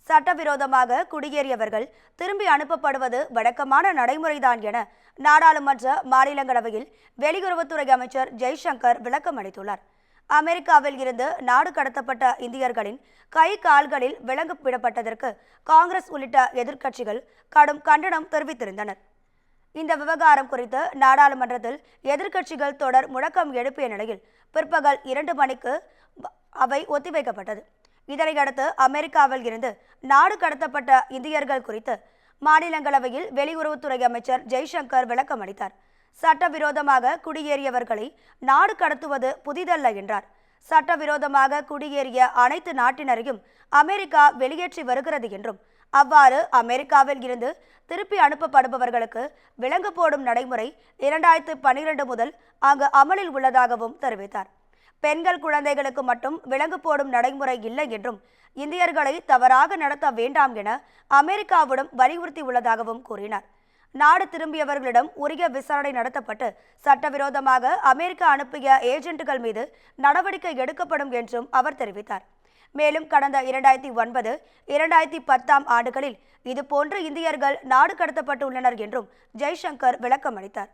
சட்டவிரோதமாக குடியேறியவர்கள் திரும்பி அனுப்பப்படுவது வழக்கமான நடைமுறைதான் என நாடாளுமன்ற மாநிலங்களவையில் வெளியுறவுத்துறை அமைச்சர் ஜெய்சங்கர் விளக்கம் அளித்துள்ளார். அமெரிக்காவில் இருந்து நாடு கடத்தப்பட்ட இந்தியர்களின் கை கால்களில் விலங்கு விடப்பட்டதற்கு காங்கிரஸ் உள்ளிட்ட எதிர்க்கட்சிகள் கடும் கண்டனம் தெரிவித்திருந்தனர். இந்த விவகாரம் குறித்து நாடாளுமன்றத்தில் எதிர்க்கட்சிகள் தொடர் முழக்கம் எழுப்பிய நிலையில் பிற்பகல் 2 மணிக்கு அவை ஒத்திவைக்கப்பட்டது. இதனையடுத்து அமெரிக்காவில் இருந்து நாடு கடத்தப்பட்ட இந்தியர்கள் குறித்து மாநிலங்களவையில் வெளியுறவுத்துறை அமைச்சர் ஜெய்சங்கர் விளக்கம் அளித்தார். சட்டவிரோதமாக குடியேறியவர்களை நாடு கடத்துவது புதிதல்ல என்றார். சட்டவிரோதமாக குடியேறிய அனைத்து நாட்டினரையும் அமெரிக்கா வெளியேற்றி வருகிறது என்றும், அவ்வாறு அமெரிக்காவில் இருந்து திருப்பி அனுப்பப்படுபவர்களுக்கு விலங்கு போடும் நடைமுறை 2012 முதல் அங்கு அமலில் உள்ளதாகவும் தெரிவித்தார். பெண்கள் குழந்தைகளுக்கு மட்டும் விலங்கு போடும் நடைமுறை இல்லை என்றும், இந்தியர்களை தவறாக நடத்த வேண்டாம் என அமெரிக்காவிடம் வலியுறுத்தி உள்ளதாகவும் கூறினார். நாடு திரும்பியவர்களிடம் உரிய விசாரணை நடத்தப்பட்டு சட்டவிரோதமாக அமெரிக்கா அனுப்பிய ஏஜென்ட்டுகள் மீது நடவடிக்கை எடுக்கப்படும் என்றும் அவர் தெரிவித்தார். மேலும் கடந்த 2009, 2010 ஆண்டுகளில் இதுபோன்று இந்தியர்கள் நாடு கடத்தப்பட்டுள்ளனர் என்றும் ஜெய்சங்கர் விளக்கம் அளித்தார்.